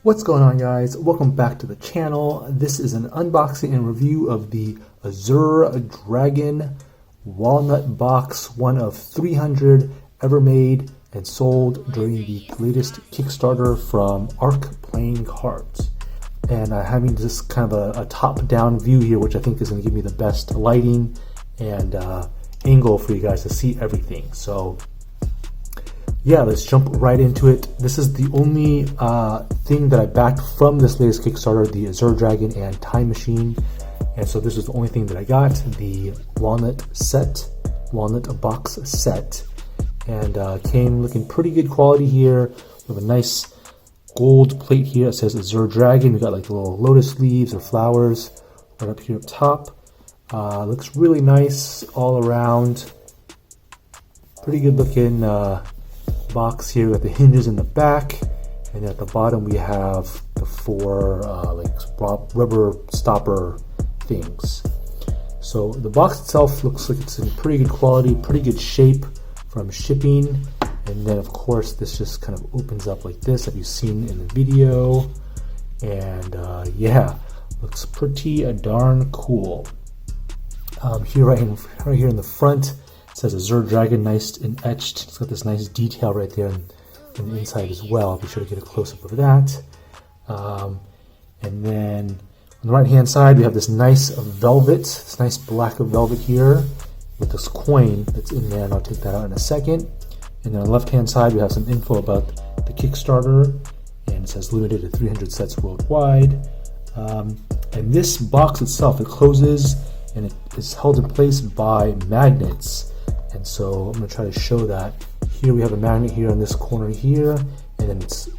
What's going on, guys? Welcome back to the channel. This is an unboxing and review of the Azure Dragon Walnut Box, one of 300 ever made and sold during the latest Kickstarter from Arc Playing Cards. And I'm having just kind of a top-down view here, which I think is going to give me the best lighting and angle for you guys to see everything. So yeah, let's jump right into it. This is the only thing that I backed from this latest Kickstarter, the Azure Dragon and Time Machine. And so this is the only thing that I got, the Walnut Box set. And came looking pretty good quality here. We have a nice gold plate here. It says Azure Dragon. We got like the little lotus leaves or flowers right up here up top. Looks really nice all around. Pretty good looking box here. We got the hinges in the back, and at the bottom we have the four like rubber stopper things. So the box itself looks like it's in pretty good quality, pretty good shape from shipping. And then of course this just kind of opens up like this, that you've seen in the video. And yeah, looks pretty darn cool. Here right here in the front, it says Azure Dragon, nice and etched. It's got this nice detail right there in the inside as well. Be sure to get a close-up of that. And then on the right-hand side, we have this nice velvet, this nice black velvet here with this coin that's in there, and I'll take that out in a second. And then on the left-hand side, we have some info about the Kickstarter, and it says limited to 300 sets worldwide. And this box itself, it closes and it is held in place by magnets. And so I'm going to try to show that. Here we have a magnet here on this corner here, and then it's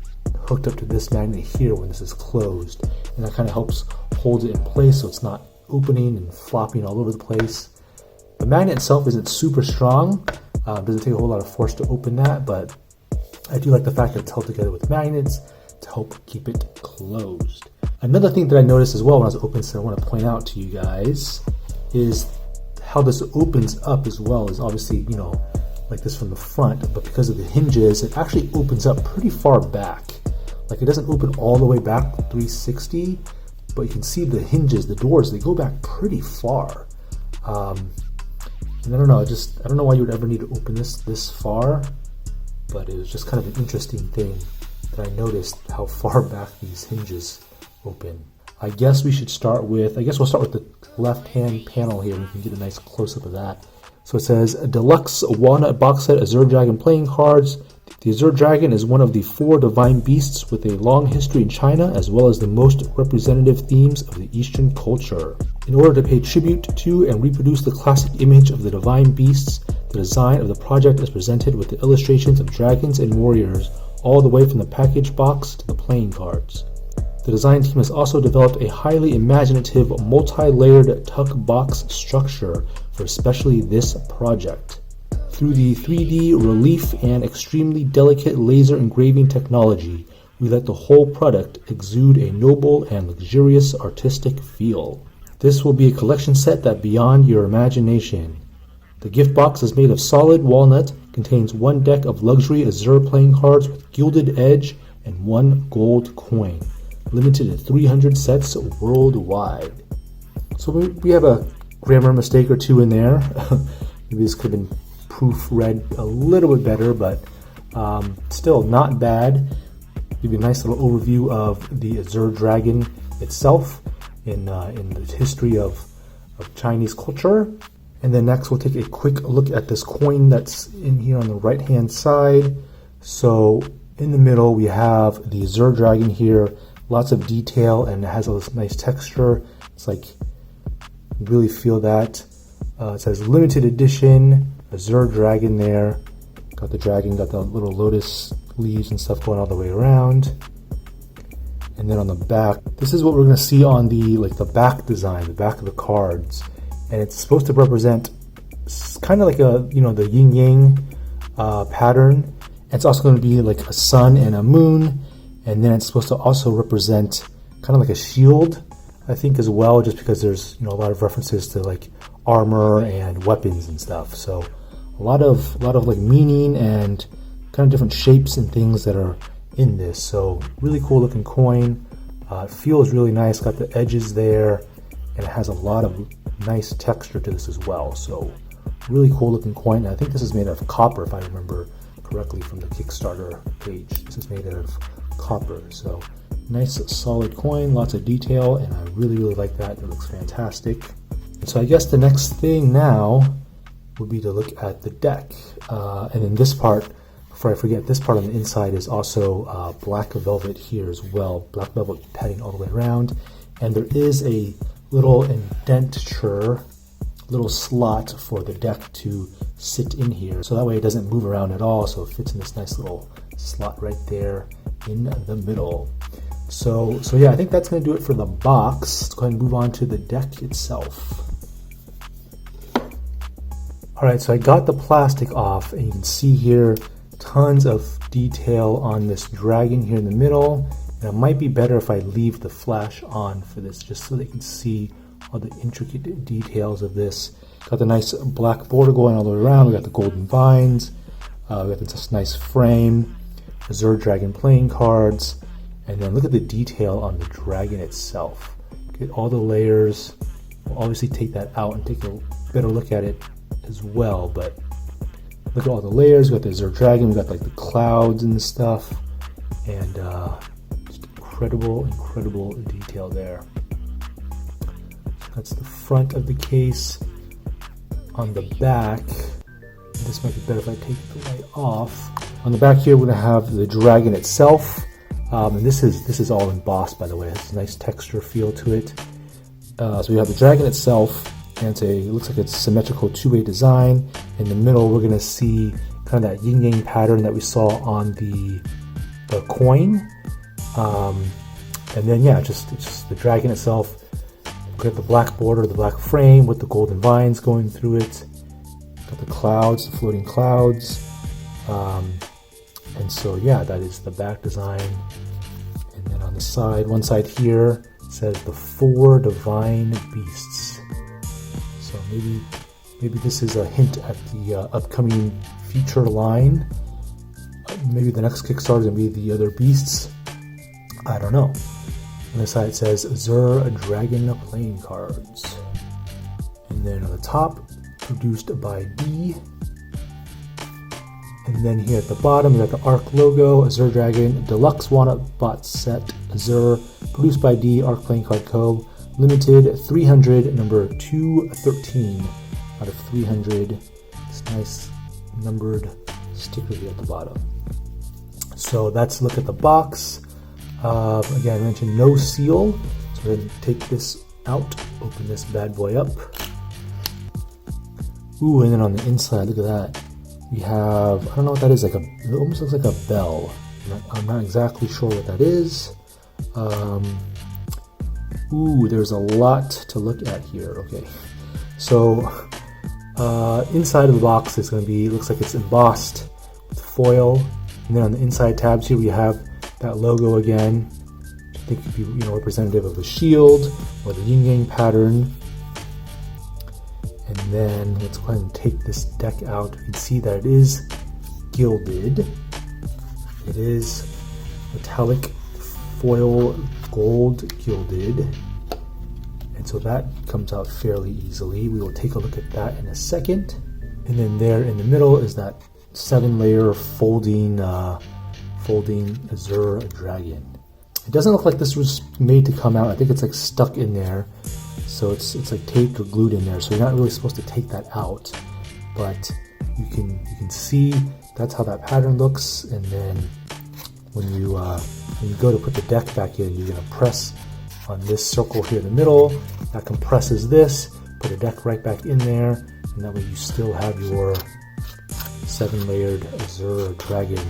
hooked up to this magnet here when this is closed. And that kind of helps hold it in place so it's not opening and flopping all over the place. The magnet itself isn't super strong. Doesn't take a whole lot of force to open that, but I do like the fact that it's held together with magnets to help keep it closed. Another thing that I noticed as well when I was opening, so I want to point out to you guys, is how this opens up as well. Is obviously, you know, like this from the front, but because of the hinges, it actually opens up pretty far back. Like it doesn't open all the way back 360, but you can see the hinges, the doors, they go back pretty far. And I don't know, I don't know why you would ever need to open this far, but it was just kind of an interesting thing that I noticed, how far back these hinges open. I guess we'll start with the left-hand panel here, and we can get a nice close-up of that. So it says, a deluxe walnut box set, Azure Dragon Playing Cards. The Azure Dragon is one of the 4 divine beasts with a long history in China, as well as the most representative themes of the Eastern culture. In order to pay tribute to and reproduce the classic image of the divine beasts, the design of the project is presented with the illustrations of dragons and warriors, all the way from the package box to the playing cards. The design team has also developed a highly imaginative, multi-layered tuck box structure for especially this project. Through the 3D relief and extremely delicate laser engraving technology, we let the whole product exude a noble and luxurious artistic feel. This will be a collection set that beyond your imagination. The gift box is made of solid walnut, contains 1 deck of luxury Azure playing cards with gilded edge and 1 gold coin. Limited to 300 sets worldwide. So we have a grammar mistake or two in there. Maybe this could have been proofread a little bit better, but still not bad. Give you a nice little overview of the Azure Dragon itself in the history of Chinese culture. And then next we'll take a quick look at this coin that's in here on the right hand side. So in the middle we have the Azure Dragon here. Lots of detail, and it has all this nice texture. It's like, you really feel that. It says limited edition, Azure Dragon there. Got the dragon, got the little lotus leaves and stuff going all the way around. And then on the back, this is what we're gonna see on the back design, the back of the cards. And it's supposed to represent kind of like a, you know, the yin yang pattern. And it's also gonna be like a sun and a moon. And then it's supposed to also represent kind of like a shield, I think, as well, just because there's, you know, a lot of references to like armor and weapons and stuff. So a lot of like meaning and kind of different shapes and things that are in this. So really cool looking coin. It feels really nice, got the edges there, and it has a lot of nice texture to this as well. So really cool looking coin. And I think this is made out of copper, if I remember correctly from the Kickstarter page. This is made out of copper. So nice solid coin, lots of detail, and I really like that. It looks fantastic. And so I guess the next thing now would be to look at the deck. And in this part, before I forget, this part on the inside is also black velvet here as well. Black velvet padding all the way around. And there is a little indenture, little slot for the deck to sit in here. So that way it doesn't move around at all. So it fits in this nice little slot right there in the middle. So yeah, I think that's going to do it for the box. Let's go ahead and move on to the deck itself. Alright, so I got the plastic off, and you can see here tons of detail on this dragon here in the middle. And it might be better if I leave the flash on for this, just so they can see all the intricate details of this. Got the nice black border going all the way around. We got the golden vines. We got this nice frame. Azure Dragon Playing Cards. And then look at the detail on the dragon itself. Get all the layers. We'll obviously take that out and take a better look at it as well, but look at all the layers. We got the Azure Dragon, we got like the clouds and stuff, and just incredible detail there. That's the front of the case. On the back, this might be better if I take the light off. On the back here, we're gonna have the dragon itself, and this is all embossed, by the way. It has a nice texture feel to it. So we have the dragon itself. And it looks like it's symmetrical two-way design. In the middle, we're gonna see kind of that yin-yang pattern that we saw on the coin. And then yeah, just the dragon itself. We got the black border, the black frame with the golden vines going through it. Got the clouds, the floating clouds. And so yeah, that is the back design. And then on the side, one side here says the 4 divine beasts. So maybe this is a hint at the upcoming feature line. Maybe the next Kickstarter is going to be the other beasts. I don't know. On the side it says Azure Dragon Playing Cards. And then on the top, produced by B. And then here at the bottom, we got the ARC logo, Azure Dragon Deluxe Walnut Box Set, Azure, produced by D, ARC Playing Card Co. Limited 300, number 213 out of 300. This nice numbered sticker here at the bottom. So that's a look at the box. Again, I mentioned no seal. So we're going to take this out, open this bad boy up. Ooh, and then on the inside, look at that. We have, I don't know what that is, it almost looks like a bell. I'm not exactly sure what that is. Ooh, there's a lot to look at here. Okay, so inside of the box is going to be, looks like it's embossed with foil, and then on the inside tabs here we have that logo again, which I think could be representative of a shield or the yin yang pattern. And then let's go ahead and take this deck out. You can see that it is gilded. It is metallic foil gold gilded, and so that comes out fairly easily. We will take a look at that in a second. And then there in the middle is that 7-layer folding Azure Dragon. It doesn't look like this was made to come out. I think it's like stuck in there, so it's like taped or glued in there, so you're not really supposed to take that out, but you can see that's how that pattern looks. And then when you go to put the deck back in, you're going to press on this circle here in the middle. That compresses this, put the deck right back in there, and that way you still have your 7-layered Azure Dragon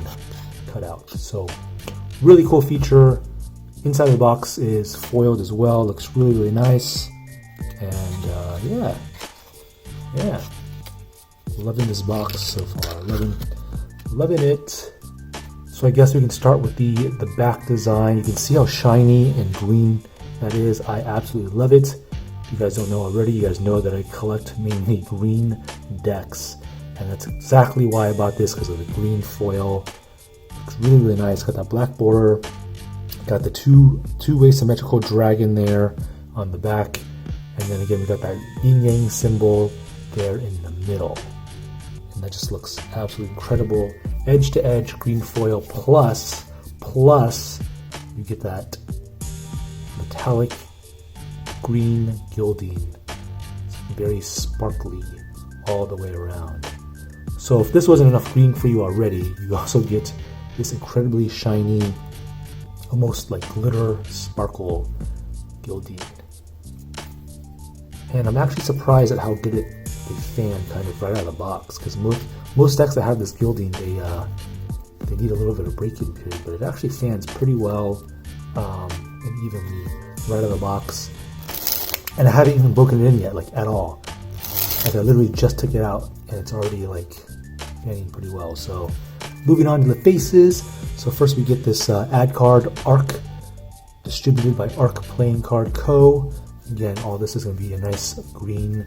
cutout. So really cool feature. Inside of the box is foiled as well. Looks really nice. And yeah, loving this box so far. Loving it. So I guess we can start with the back design. You can see how shiny and green that is. I absolutely love it. If you guys don't know already, you guys know that I collect mainly green decks, and that's exactly why I bought this, because of the green foil. Looks really, really nice. Got that black border. Got the two-way symmetrical dragon there on the back. And then again, we got that yin-yang symbol there in the middle. And that just looks absolutely incredible. Edge to edge green foil plus you get that metallic green gilding. It's very sparkly all the way around. So if this wasn't enough green for you already, you also get this incredibly shiny, almost like glitter sparkle gilding. And I'm actually surprised at how good they fan kind of right out of the box, because most decks that have this gilding, they need a little bit of break-in period, but it actually fans pretty well and evenly right out of the box. And I haven't even broken it in yet, like at all. Like I literally just took it out and it's already like fanning pretty well. So moving on to the faces. So first we get this ad card, Arc, distributed by Arc Playing Card Co. Again, all this is going to be a nice green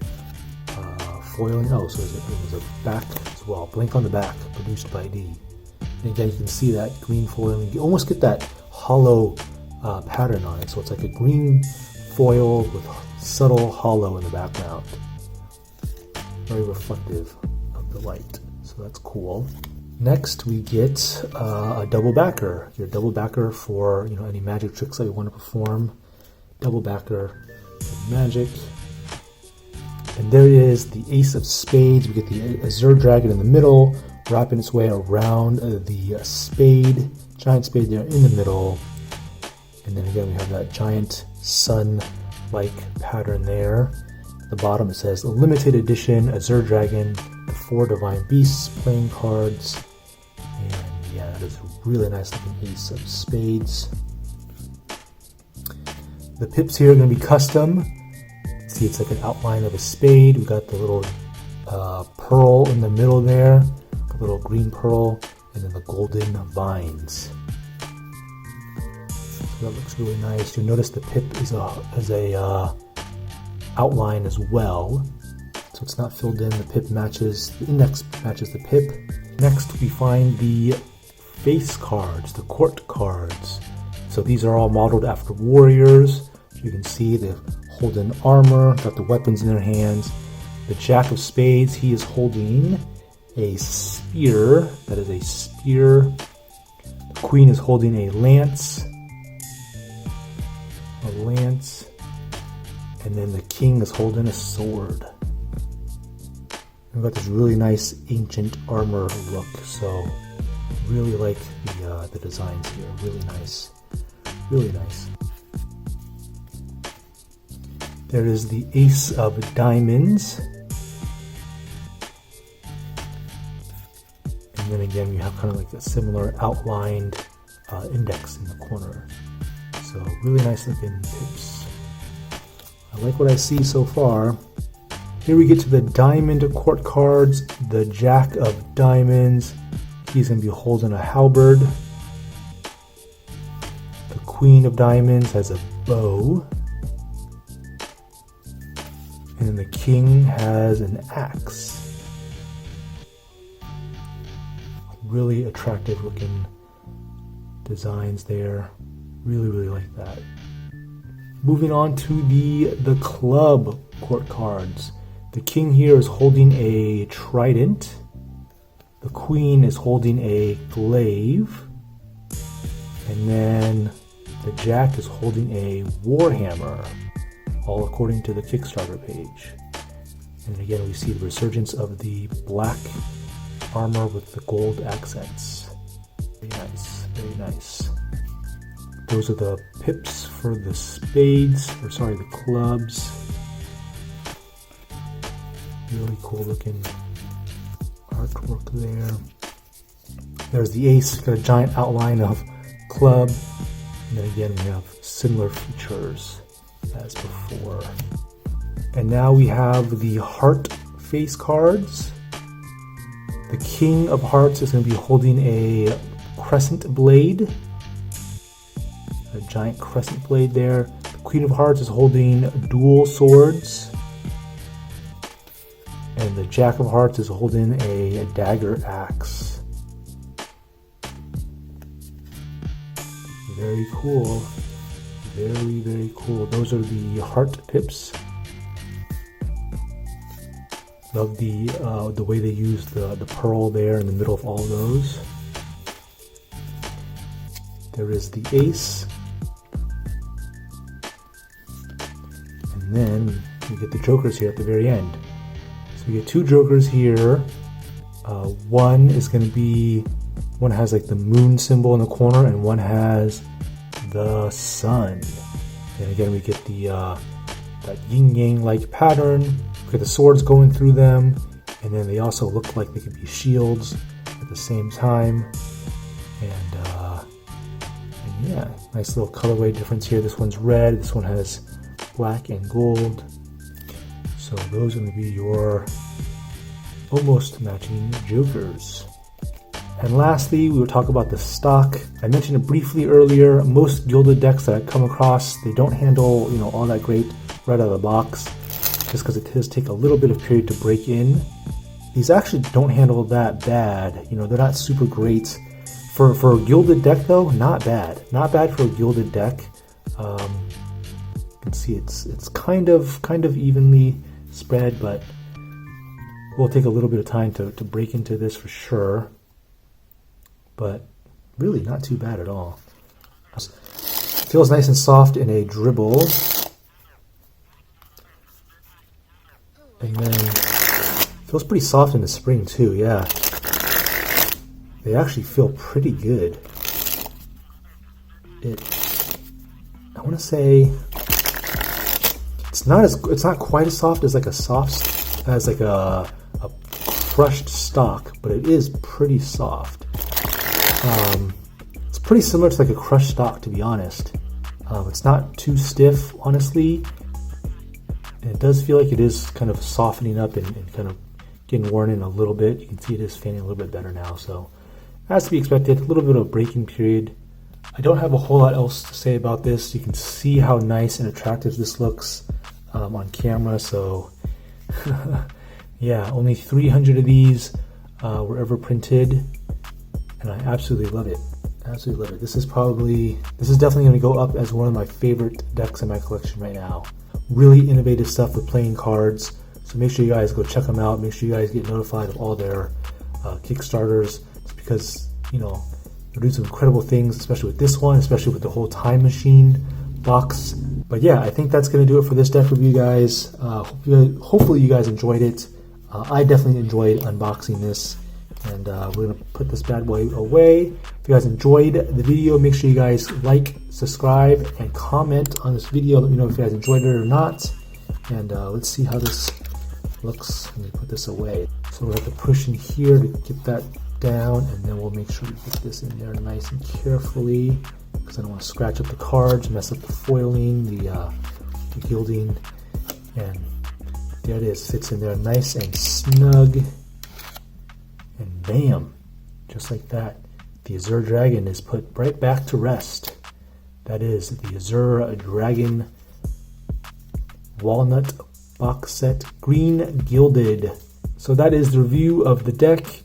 foiling. Oh, so there's a back as well. Blink on the back, produced by D. And again, you can see that green foiling. You almost get that hollow pattern on it. So it's like a green foil with subtle hollow in the background. Very reflective of the light. So that's cool. Next, we get a double backer. Your double backer for any magic tricks that you want to perform. Double backer for magic. And there is the Ace of Spades. We get the Azure Dragon in the middle, wrapping its way around the spade, giant spade there in the middle. And then again, we have that giant sun-like pattern there. At the bottom it says limited edition Azure Dragon, the 4 Divine Beasts playing cards. And yeah, that is a really nice looking Ace of Spades. The pips here are going to be custom. See, it's like an outline of a spade. We got the little pearl in the middle there, the little green pearl, and then the golden vines. So that looks really nice. You'll notice the pip is a outline as well, so it's not filled in. The pip matches, the index matches the pip. Next, we find the face cards, the court cards. So these are all modeled after warriors. You can see they're holding armor, got the weapons in their hands. The Jack of Spades, he is holding a spear. That is a spear. The Queen is holding a lance. And then the King is holding a sword. We've got this really nice ancient armor look, so really like the designs here. Really nice. Really nice. There is the Ace of Diamonds. And then again, we have kind of like a similar outlined index in the corner. So really nice looking pips. I like what I see so far. Here we get to the Diamond Court cards. The Jack of Diamonds. He's going to be holding a halberd. The Queen of Diamonds has a bow. And then the King has an axe. Really attractive looking designs there. Really, really like that. Moving on to the club court cards. The King here is holding a trident. The Queen is holding a glaive. And then the Jack is holding a warhammer. All according to the Kickstarter page. And again, we see the resurgence of the black armor with the gold accents. Very nice, very nice. Those are the pips for the spades, the clubs. Really cool looking artwork there. There's the ace, got a giant outline of club. And then again, we have similar features as before. And now we have the heart face cards. The King of Hearts is going to be holding a crescent blade. A giant crescent blade there. The Queen of Hearts is holding dual swords. And the Jack of Hearts is holding a dagger axe. Very cool. Very, very cool. Those are the heart pips. Love the way they use the pearl there in the middle of all those. There is the ace. And then we get the jokers here at the very end. So we get two jokers here. One is going to be, one has like the moon symbol in the corner, and one has the sun. And again, we get the that yin yang like pattern. We get the swords going through them, and then they also look like they could be shields at the same time. And yeah, nice little colorway difference here. This one's red. This one has black and gold. So those are going to be your almost matching jokers. And lastly, we will talk about the stock. I mentioned it briefly earlier. Most gilded decks that I come across, they don't handle, you know, all that great right out of the box, just because it does take a little bit of period to break in. These actually don't handle that bad. You know, they're not super great. For a gilded deck though, not bad. Not bad for a gilded deck. You can see it's kind of evenly spread, but will take a little bit of time to break into this for sure. But really not too bad at all. Feels nice and soft in a dribble. And then feels pretty soft in the spring too, yeah. They actually feel pretty good. I want to say it's not quite as soft as like a crushed stock, but it is pretty soft. It's pretty similar to like a crushed stock, to be honest. It's not too stiff, honestly. And it does feel like it is kind of softening up and kind of getting worn in a little bit. You can see it is fanning a little bit better now, so as to be expected. A little bit of a breaking period. I don't have a whole lot else to say about this. You can see how nice and attractive this looks on camera, so yeah, only 300 of these were ever printed, and I absolutely love it. Absolutely love it. This is definitely going to go up as one of my favorite decks in my collection right now. Really innovative stuff with playing cards, so make sure you guys go check them out. Make sure you guys get notified of all their Kickstarters, because, you know, they're doing some incredible things, especially with this one, especially with the whole time machine box. But yeah, I think that's going to do it for this deck review, guys. Hopefully you guys enjoyed it. I definitely enjoyed unboxing this, and we're going to put this bad boy away. If you guys enjoyed the video, make sure you guys like, subscribe, and comment on this video. Let me know if you guys enjoyed it or not. And let's see how this looks when we put this away. So we'll have to push in here to get that down, and then we'll make sure we put this in there nice and carefully, because I don't want to scratch up the cards, mess up the foiling, the gilding. And there it is, fits in there nice and snug, and bam, just like that, the Azure Dragon is put right back to rest. That is the Azure Dragon Walnut Box Set, green gilded. So that is the review of the deck.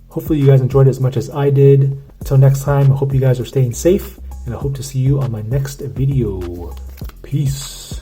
Hopefully you guys enjoyed it as much as I did. Until next time, I hope you guys are staying safe, and I hope to see you on my next video. Peace.